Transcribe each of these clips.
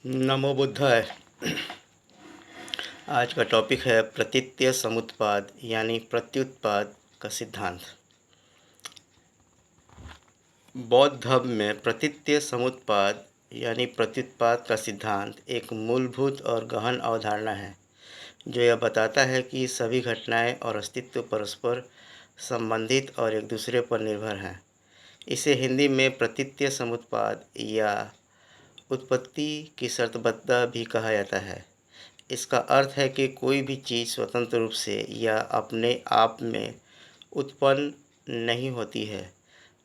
नमो बुद्धाय। आज का टॉपिक है प्रतीत्य समुत्पाद यानी प्रत्युत्पाद का सिद्धांत। बौद्ध धर्म में प्रतीत्य समुत्पाद यानी प्रत्युत्पाद का सिद्धांत एक मूलभूत और गहन अवधारणा है जो यह बताता है कि सभी घटनाएं और अस्तित्व परस्पर संबंधित और एक दूसरे पर निर्भर हैं। इसे हिंदी में प्रतीत्य समुत्पाद या उत्पत्ति की शर्तबद्धता भी कहा जाता है। इसका अर्थ है कि कोई भी चीज़ स्वतंत्र रूप से या अपने आप में उत्पन्न नहीं होती है।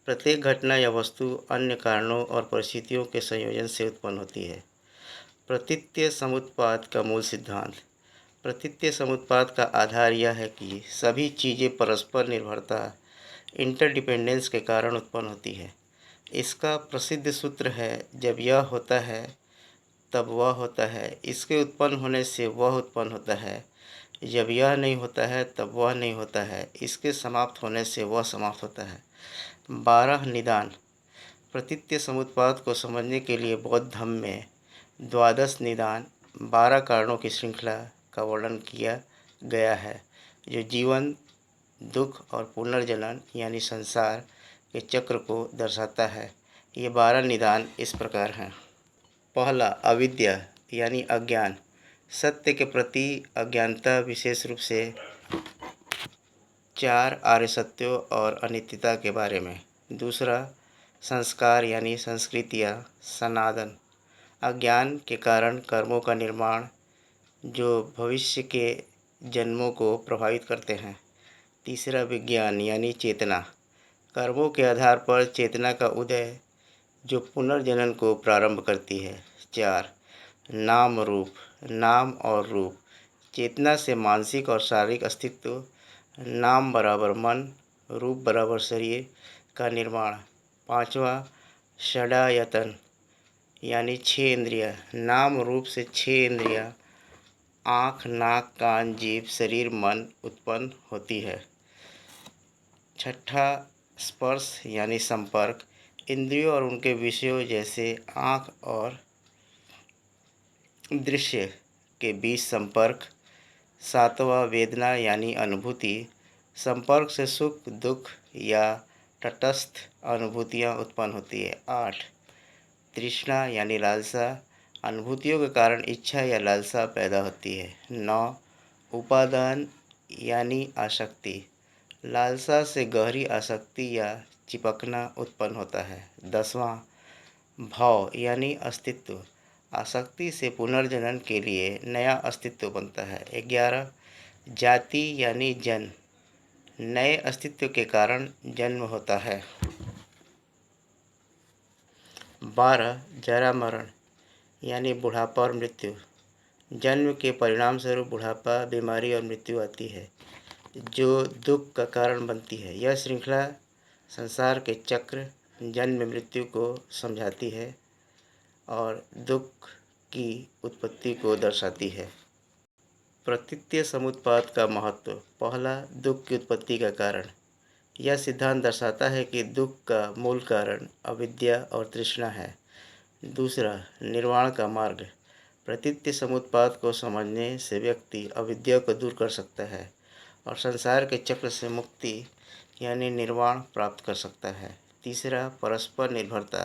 प्रत्येक घटना या वस्तु अन्य कारणों और परिस्थितियों के संयोजन से उत्पन्न होती है। प्रतीत्य समुत्पाद का मूल सिद्धांत। प्रतीत्य समुत्पाद का आधार यह है कि सभी चीज़ें परस्पर निर्भरता इंटरडिपेंडेंस के कारण उत्पन्न होती है। इसका प्रसिद्ध सूत्र है, जब यह होता है तब वह होता है, इसके उत्पन्न होने से वह उत्पन्न होता है, जब यह नहीं होता है तब वह नहीं होता है, इसके समाप्त होने से वह समाप्त होता है। 12 निदान। प्रतीत्य समुत्पाद को समझने के लिए बौद्ध धर्म में 12 निदान 12 कारणों की श्रृंखला का वर्णन किया गया है जो जीवन, दुख और पुनर्जनन यानी संसार के चक्र को दर्शाता है। ये 12 निदान इस प्रकार हैं। पहला, अविद्या यानी अज्ञान, सत्य के प्रति अज्ञानता, विशेष रूप से 4 आर्य सत्यों और अनित्यता के बारे में। दूसरा, संस्कार यानी संस्कृतियाँ, सनातन, अज्ञान के कारण कर्मों का निर्माण जो भविष्य के जन्मों को प्रभावित करते हैं। तीसरा, विज्ञान यानी चेतना, कर्मों के आधार पर चेतना का उदय जो पुनर्जनन को प्रारंभ करती है। 4, नाम रूप, नाम और रूप, चेतना से मानसिक और शारीरिक अस्तित्व, नाम बराबर मन, रूप बराबर शरीर का निर्माण। 5वां, षडायतन यानी 6 इंद्रियां, नाम रूप से 6 इंद्रियां आँख, नाक, कान, जीभ, शरीर, मन उत्पन्न होती है। 6ठा, स्पर्श यानी संपर्क, इंद्रियों और उनके विषयों जैसे आँख और दृश्य के बीच संपर्क। 7वां, वेदना यानी अनुभूति, संपर्क से सुख, दुख या तटस्थ अनुभूतियाँ उत्पन्न होती है। 8, तृष्णा यानी लालसा, अनुभूतियों के कारण इच्छा या लालसा पैदा होती है। 9, उपादान यानी आसक्ति, लालसा से गहरी आसक्ति या चिपकना उत्पन्न होता है। 10वां, भाव यानी अस्तित्व, आसक्ति से पुनर्जनन के लिए नया अस्तित्व बनता है। 11, जाति यानी जन्म, नए अस्तित्व के कारण जन्म होता है। 12, जरा मरण यानी बुढ़ापा और मृत्यु, जन्म के परिणाम स्वरूप बुढ़ापा, बीमारी और मृत्यु आती है जो दुख का कारण बनती है। यह श्रृंखला संसार के चक्र, जन्म मृत्यु को समझाती है और दुख की उत्पत्ति को दर्शाती है। प्रतीत्य समुत्पाद का महत्व। पहला, दुख की उत्पत्ति का कारण। यह सिद्धांत दर्शाता है कि दुख का मूल कारण अविद्या और तृष्णा है। दूसरा, निर्वाण का मार्ग। प्रतीत्य समुत्पाद को समझने से व्यक्ति अविद्या को दूर कर सकता है और संसार के चक्र से मुक्ति यानी निर्वाण प्राप्त कर सकता है। तीसरा, परस्पर निर्भरता।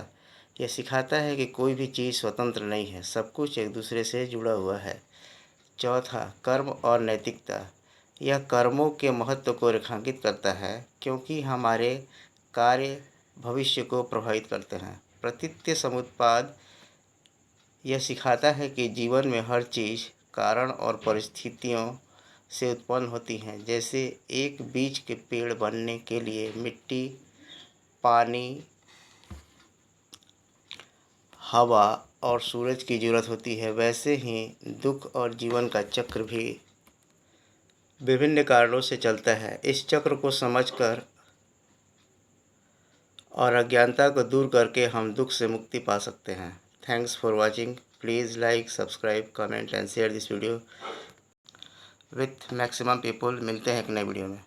यह सिखाता है कि कोई भी चीज़ स्वतंत्र नहीं है, सब कुछ एक दूसरे से जुड़ा हुआ है। चौथा, कर्म और नैतिकता। यह कर्मों के महत्व को रेखांकित करता है क्योंकि हमारे कार्य भविष्य को प्रभावित करते हैं। प्रतीत्य समुत्पाद यह सिखाता है कि जीवन में हर चीज़ कारण और परिस्थितियों से उत्पन्न होती हैं। जैसे एक बीज के पेड़ बनने के लिए मिट्टी, पानी, हवा और सूरज की जरूरत होती है, वैसे ही दुख और जीवन का चक्र भी विभिन्न कारणों से चलता है। इस चक्र को समझकर और अज्ञानता को दूर करके हम दुख से मुक्ति पा सकते हैं। Thanks for watching. Please like, subscribe, comment and share this video with maximum people. मिलते हैं एक नए वीडियो में।